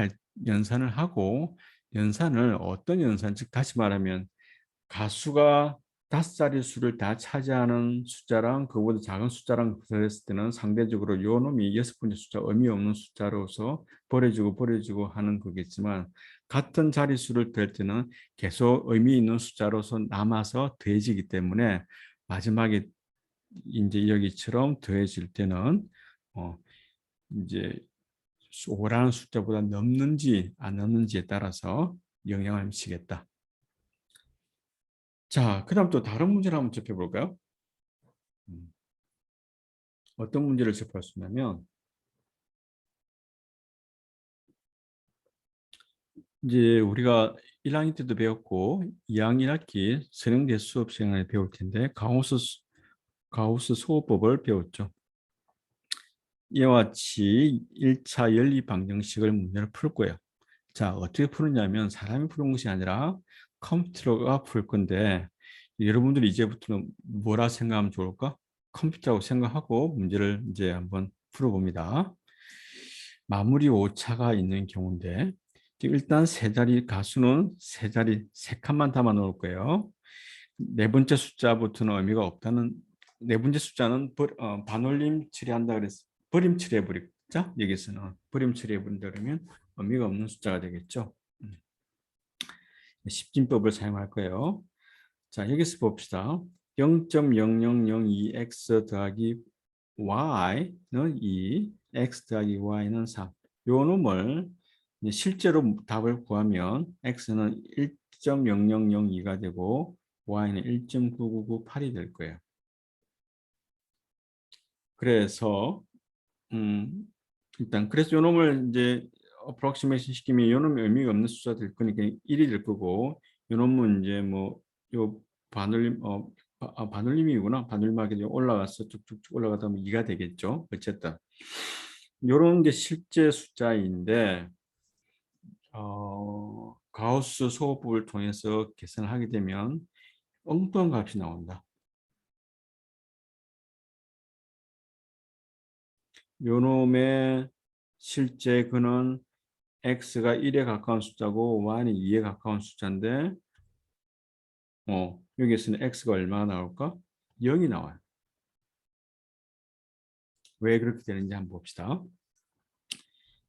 연산을 하고 연산을 어떤 연산, 즉 다시 말하면 가수가 5자리 수를 다 차지하는 숫자랑 그보다 작은 숫자랑 비교했을 때는 상대적으로 요 놈이 6번째 숫자 의미 없는 숫자로서 버려지고 하는 거겠지만, 같은 자릿수를 더할 때는 계속 의미 있는 숫자로서 남아서 더해지기 때문에 마지막에 이제 여기처럼 더해질 때는 이제 5라는 숫자보다 넘는지 안 넘는지에 따라서 영향을 미치겠다. 자, 그다음 또 다른 문제를 한번 접해볼까요? 어떤 문제를 접할 수 있냐면, 이제 우리가 1학년 때도 배웠고 2학년 학기 선행대 수업 시간에 배울 텐데 가우스 소호법을 배웠죠. 이와 같이 1차 연립 방정식을 문제를 풀 거예요. 자, 어떻게 푸느냐면 사람이 푸는 것이 아니라 컴퓨터가 풀 건데, 여러분들이 이제부터는 뭐라 생각하면 좋을까? 컴퓨터라고 생각하고 문제를 이제 한번 풀어봅니다. 마무리 오차가 있는 경우인데, 일단 세 자리 가수는 세 자리 세 칸만 담아 놓을 거예요. 네 번째 숫자부터는 의미가 없다는, 네 번째 숫자는 반올림 처리한다 그랬어. 버림 처리해 버리자. 여기서는 버림 처리해 버린다 그러면 의미가 없는 숫자가 되겠죠. 십진법을 사용할 거예요. 자, 여기서 봅시다. 0.0002x 더하기 y는 2, x 더하기 y는 3. 요 놈을 실제로 답을 구하면 x는 1.0002가 되고 y는 1.9998이 될 거예요. 그래서 일단 그래서 요 놈을 이제 어프록시메이션 시키면 요 놈이 의미가 없는 숫자 될 거니까 1이 될 거고, 요 놈은 이제 뭐 요 반올림 반올림이구나. 반올림하게 올라가서 쭉쭉쭉 올라가다 보면 2가 되겠죠. 어쨌든 요런 게 실제 숫자인데, 가우스 소호법을 통해서 계산을 하게 되면 엉뚱한 값이 나온다. 요 놈의 실제 그는 x가 1에 가까운 숫자고 y는 2에 가까운 숫자인데, 여기에서는 x가 얼마나 나올까? 0이 나와요. 왜 그렇게 되는지 한번 봅시다.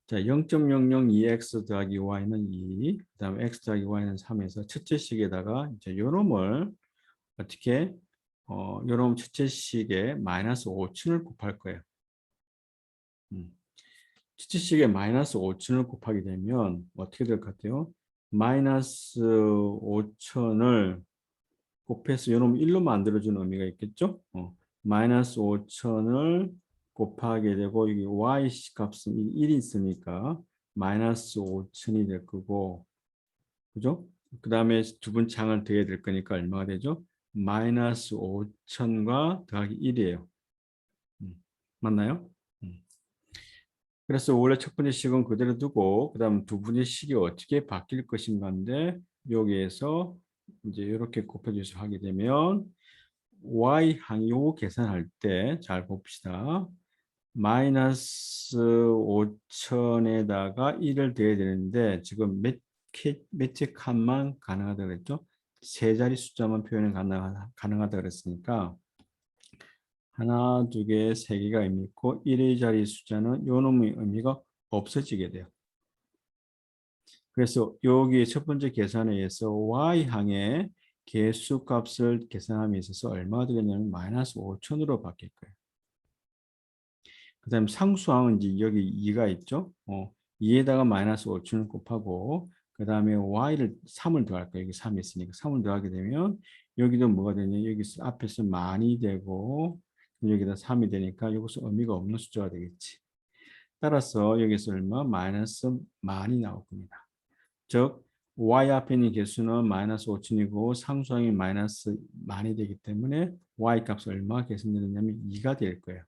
자, 0.002x 더하기 y는 2, 그 다음에 x 더하기 y는 3에서 첫째 식에다가 이제 요놈을 어떻게, 요놈 첫째 식에 마이너스 5천을 곱할 거예요. 첫째 식에 마이너스 5천을 곱하게 되면 어떻게 될 것 같아요? 마이너스 5천을 곱해서 요놈 1로 만들어주는 의미가 있겠죠? 마이너스 5천을 곱하게 되고, 이게 y 값은 1이 있으니까 마이너스 5천이 될 거고, 그죠? 그 다음에 두 번 창을 더해야 될 거니까 얼마가 되죠? 마이너스 5천과 더하기 1이에요. 맞나요? 음. 그래서 원래 첫 번째 식은 그대로 두고, 그 다음 두 번째 식이 어떻게 바뀔 것인가인데, 여기에서 이제 이렇게 곱해줘서 하게 되면 y항 요 계산할 때 잘 봅시다. 마이너스 5천에다가 1을 더해야 되는데, 지금 몇째 칸만 가능하다고 그랬죠? 세 자리 숫자만 표현이 가능하다 그랬으니까 하나, 두 개, 세 개가 의미 있고 1의 자리 숫자는 요 놈의 의미가 없어지게 돼요. 그래서 여기 첫 번째 계산에 의해서 y항의 개수 값을 계산함에 있어서 얼마가 되겠냐면 마이너스 5천으로 바뀔 거예요. 그 다음에 상수항은 이제 여기 2가 있죠. 2에다가 마이너스 5천을 곱하고, 그 다음에 y를 3을 더할 거예요. 여기 3이 있으니까 3을 더하게 되면 여기도 뭐가 되냐. 여기서 앞에서 만이 되고 여기다 3이 되니까 여기서 의미가 없는 숫자가 되겠지. 따라서 여기서 얼마? 마이너스 만이 나올 겁니다. 즉 y 앞에 있는 개수는 마이너스 5천이고 상수항이 마이너스 만이 되기 때문에 y 값이 얼마 계산되느냐면 2가 될 거예요.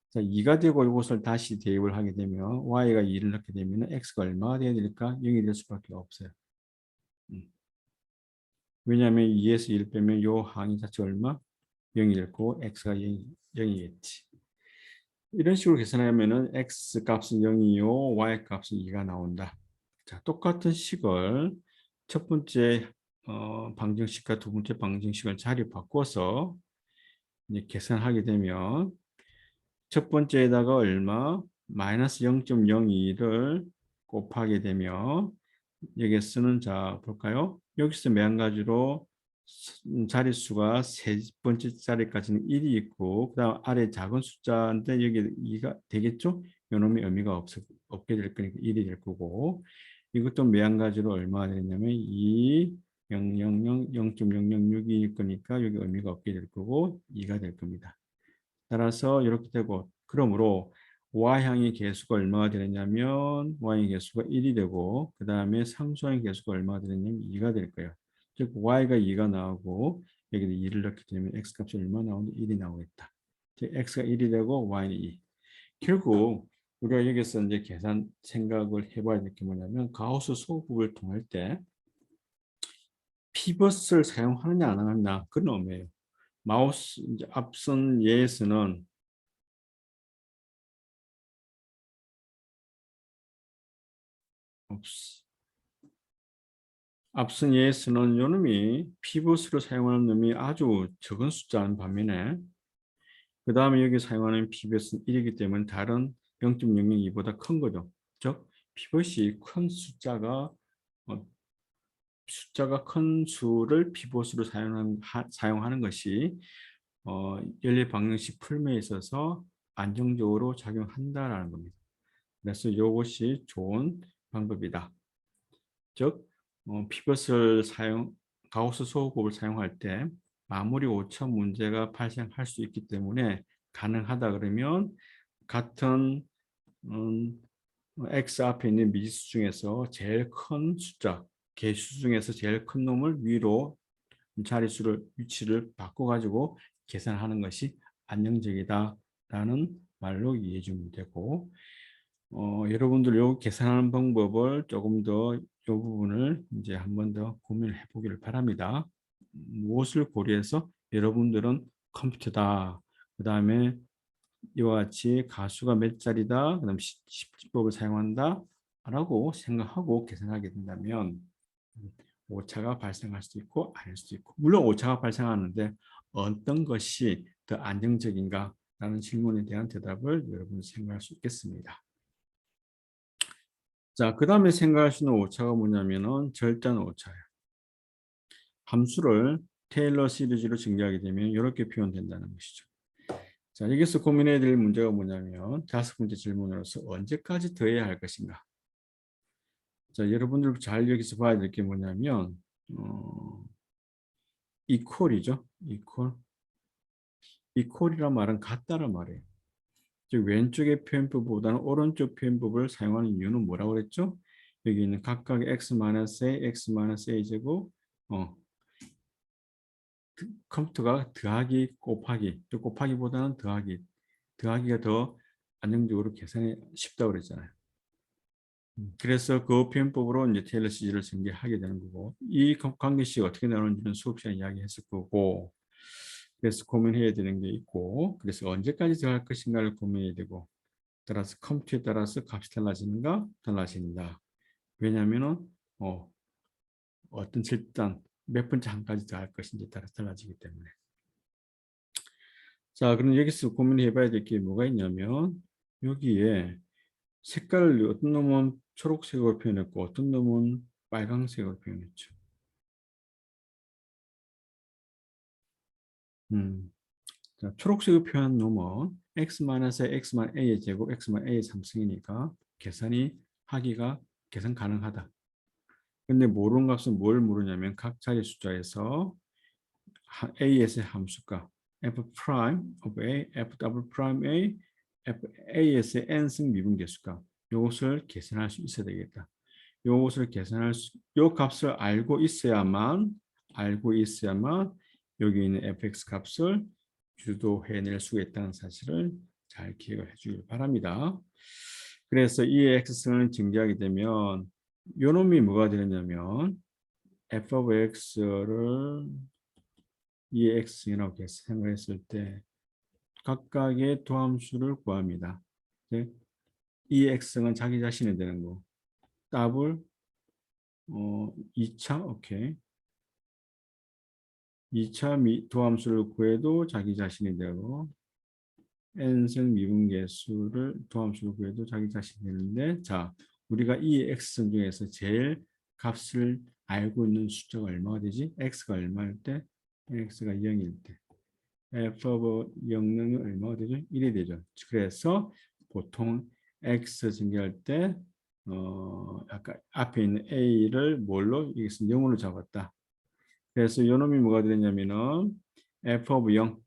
자, 2가 되고 이것을 다시 대입을 하게 되면 y가 2를 넣게 되면 x가 얼마가 돼야 될까? 0이 될 수밖에 없어요. 왜냐하면 2에서 1 빼면 요 항이 자체 얼마? 0이 될 거고 x가 0이겠지. 이런 식으로 계산하면 x 값은 0이요, y 값은 2가 나온다. 자, 똑같은 식을 첫 번째 방정식과 두 번째 방정식을 자리 바꿔서 이제 계산하게 되면 첫 번째에다가 얼마? 마이너스 0.02를 곱하게 되면 여기서는 자 볼까요? 여기서 매한 가지로 자릿수가 세 번째 자리까지는 1이 있고 그다음 아래 작은 숫자인데 여기 2가 되겠죠? 이놈이 의미가 없게 될 거니까 1이 될 거고 이것도 매한 가지로 얼마가 되냐면 2 0 0 0 0.006일 거니까 여기 의미가 없게 될 거고 2가 될 겁니다. 따라서 이렇게 되고 그러므로 y항의 개수가 얼마가 되느냐면 y의 개수가 1이 되고 그 다음에 상수항의 개수가 얼마가 되느냐면 2가 될 거예요. 즉 y가 2가 나오고 여기도 2를 넣게 되면 x값이 얼마 나오는데 1이 나오겠다. 즉 x가 1이 되고 y는 2. 결국 우리가 여기서 이제 계산 생각을 해봐야 될 게 뭐냐면 가우스 소급을 통할 때 피벗을 사용하느냐 안 하느냐 그건 의미예요. 마우스 이제 앞선 예에서는 앞선 예에서는 요놈이 피벗으로 사용하는 놈이 아주 적은 숫자인 반면에 그 다음에 여기 사용하는 피벗은 1이기 때문에 다른 0.002보다 큰 거죠. 즉 피벗이 큰 숫자가 큰 수를 피벗으로 사용하는 것이 연립 방정식 풀매에 있어서 안정적으로 작용한다라는 겁니다. 그래서 이것이 좋은 방법이다. 즉 피벗을 가우스 소호흡을 사용할 때 마무리 오차 문제가 발생할 수 있기 때문에 가능하다 그러면 같은 x 앞에 있는 미지수 중에서 제일 큰 숫자, 개수 중에서 제일 큰 놈을 위로 자릿수를 위치를 바꿔가지고 계산하는 것이 안정적이다라는 말로 이해해 주면 되고 여러분들 요 계산하는 방법을 조금 더 이 부분을 이제 한 번 더 고민을 해보기를 바랍니다. 무엇을 고려해서 여러분들은 컴퓨터다. 그 다음에 이와 같이 가수가 몇 자리다. 그 다음 십집법을 사용한다. 라고 생각하고 계산하게 된다면 오차가 발생할 수도 있고 아닐 수도 있고 물론 오차가 발생하는데 어떤 것이 더 안정적인가 라는 질문에 대한 대답을 여러분이 생각할 수 있겠습니다. 자, 그 다음에 생각할 수 있는 오차가 뭐냐면은 절대한 오차예요. 함수를 테일러 시리즈로 증가하게 되면 이렇게 표현된다는 것이죠. 자, 여기서 고민해야 될 문제가 뭐냐면 다섯 번째 질문으로서 언제까지 더해야 할 것인가. 자, 여러분들 잘 여기서 봐야 될 게 뭐냐면 이퀄이죠. 이퀄이란 말은 같다는 말이에요. 즉 왼쪽의 표현법보다는 오른쪽 표현법을 사용하는 이유는 뭐라고 그랬죠? 여기 있는 각각의 x-a, x-a 제곱 컴퓨터가 더하기 곱하기 또 곱하기보다는 더하기가 더 안정적으로 계산이 쉽다고 그랬잖아요. 그래서 그 표현법으로 이제 테일러 시리즈를 전개하게 되는 거고 이 관계식이 어떻게 나오는지는 수업 시간에 이야기했을 거고 그래서 고민해야 되는 게 있고 그래서 언제까지 더할 것인가를 고민해야 되고 따라서 컴퓨터에 따라서 값이 달라지는가 달라진다. 왜냐하면은 어떤 절단 몇 번째 한까지 더할 것인지 따라 달라지기 때문에. 자, 그럼 여기서 고민해 봐야 될 게 뭐가 있냐면 여기에 색깔을 어떤 놈은 초록색으로 표현했고 어떤 놈은 빨강색으로 표현했죠. 자, 초록색으로 표현한 놈은 x-a의 제곱, x-a의 3승이니까 계산 가능하다. 근데 모르는 값은 뭘 모르냐면 각 자리 숫자에서 AS의 함수가 f prime of a, f double prime a, f AS의 n승 미분계수값 이것을 계산할 수 있어야 되겠다. 이것을 이 값을 알고 있어야만 여기 있는 fx 값을 유도해낼 수가 있다는 사실을 잘 기억을 해주길 바랍니다. 그래서 이 x승을 증가하게 되면 요 놈이 뭐가 되느냐면 f of x를 이 x이라고 생각했을 때 각각의 도함수를 구합니다. 이 x는 자기 자신이 되는 거. 더블 2차 오케이. 2차 도함수를 구해도 자기 자신이 되고 n승 미분계수를 도함수를 구해도 자기 자신이 되는데 자 우리가 이 x승 중에서 제일 값을 알고 있는 숫자가 얼마가 되지? x가 얼마일 때? x가 0일 때 f of 0은 얼마가 되죠? 1이 되죠. 그래서 보통 x 증가할 때 아까 앞에 있는 a를 뭘로? 이것은 0으로 잡았다. 그래서 요 놈이 뭐가 되냐면은 f of 0의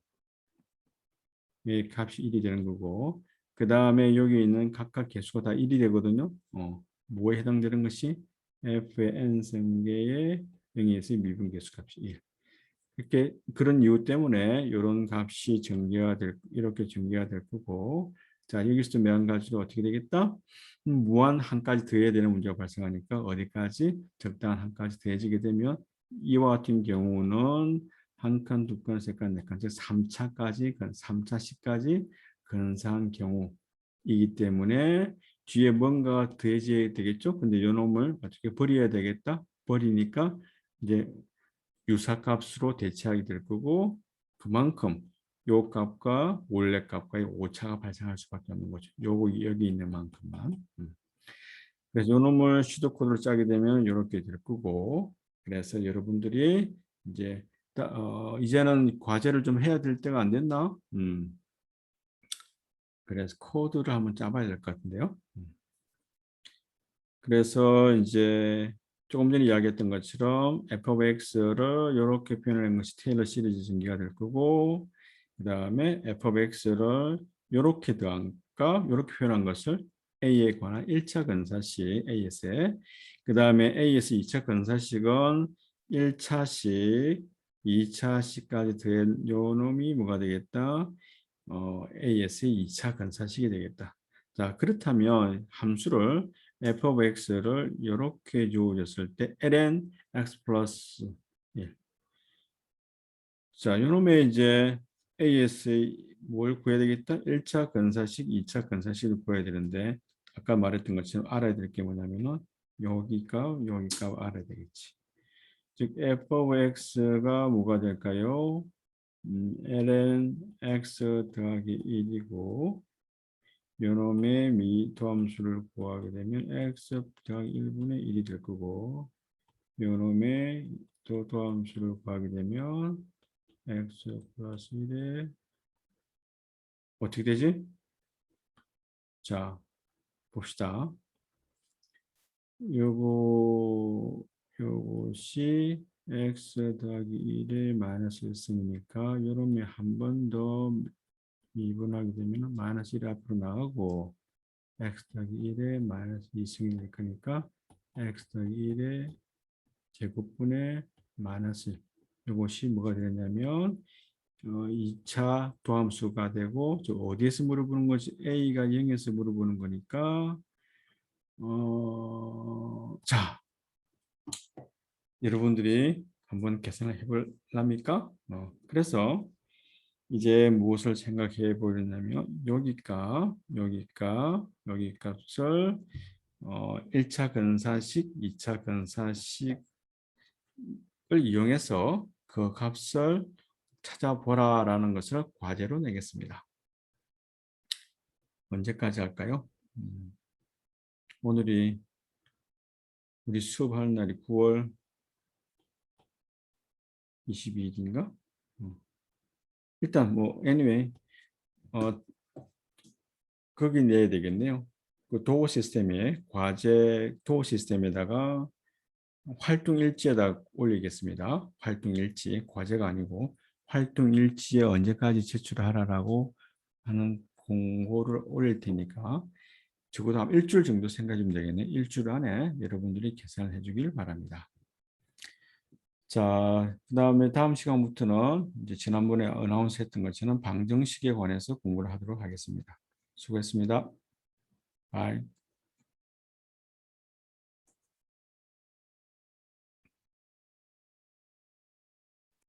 값이 1이 되는 거고 그 다음에 여기 있는 각각 개수가 다 1이 되거든요. 뭐에 해당되는 것이 f의 n승계의 0에서 미분계수 값이 1. 이렇게 그런 이유 때문에 이런 값이 전개가 될 이렇게 전개가 될 거고 자 여기서 매한 가지로 어떻게 되겠다? 무한 한까지 더해야 되는 문제가 발생하니까 어디까지 적당한 한까지 더해지게 되면 이와 같은 경우는 한 칸, 두 칸, 세 칸, 네 칸, 즉 3차까지 3차씩까지 근사한 경우이기 때문에 뒤에 뭔가 더해져야 되겠죠? 근데 이 놈을 어떻게 버려야 되겠다? 버리니까 이제 유사값으로 대체하게 될 거고 그만큼 요 값과 원래 값과의 오차가 발생할 수밖에 없는 거죠. 요거 여기 있는 만큼만. 그래서 요 놈을 슈도 코드로 짜게 되면 이렇게 될 거고 그래서 여러분들이 이제 이제는 과제를 좀 해야 될 때가 안 됐나? 그래서 코드를 한번 짜봐야 될 것 같은데요. 그래서 이제 조금 전에 이야기했던 것처럼 f of x를 이렇게 표현하는 것이 테일러 시리즈 전개가 될 거고 그 다음에 f of x를 이렇게 더한가 이렇게 표현한 것을 a에 관한 1차 근사식 as에 그 다음에 a에서 2차 근사식은 1차식 2차식까지 더한 요 놈이 뭐가 되겠다 as의 2차 근사식이 되겠다. 자 그렇다면 함수를 f of x를 이렇게 주어졌을 때 ln x 플러스 1. 자, 이놈의 이제 AS의 뭘 구해야 되겠다? 1차 근사식, 2차 근사식을 구해야 되는데 아까 말했던 것처럼 알아야 될 게 뭐냐면은 여기 값 알아야 되겠지. 즉 f of x가 뭐가 될까요? ln x 더하기 1이고 요놈의 미토함수를 구하게 되면 x 더하기 1분의 1이 될 거고 요놈의 도함수를 구하게 되면 x 플러스 1에 어떻게 되지? 자 봅시다. 요것이 x 더하기 1에 마이너스 1승이니까 요놈이 한 번 더 미분하게 되면 마이너스 1 앞으로 나가고 x 더하기 1에 마이너스 2승이 될 거니까 x 더하기 1에 제곱분의 마이너스 1. 이것이 뭐가 되냐면 2차 도함수가 되고 저 어디에서 물어보는 거지? A가 0에서 물어보는 거니까 자 여러분들이 한번 계산을 해볼랍니까? 그래서 이제 무엇을 생각해 보려냐면 여기 값을 1차 근사식, 2차 근사식을 이용해서 그 값을 찾아보라라는 것을 과제로 내겠습니다. 언제까지 할까요? 오늘이 우리 수업하는 날이 9월 22일인가? 일단 뭐 anyway 거기 내야 되겠네요. 그 도구 시스템에 과제 도구 시스템에다가 활동 일지에다 올리겠습니다. 활동 일지 과제가 아니고 활동 일지에 언제까지 제출하라고 하는 공고를 올릴 테니까 적어도 한 일주일 정도 생각하면 되겠네. 일주일 안에 여러분들이 계산을 해주길 바랍니다. 자, 그 다음에 다음 시간부터는 이제 지난번에 어나운스 했던 것처럼 방정식에 관해서 공부를 하도록 하겠습니다. 수고했습니다. 바이.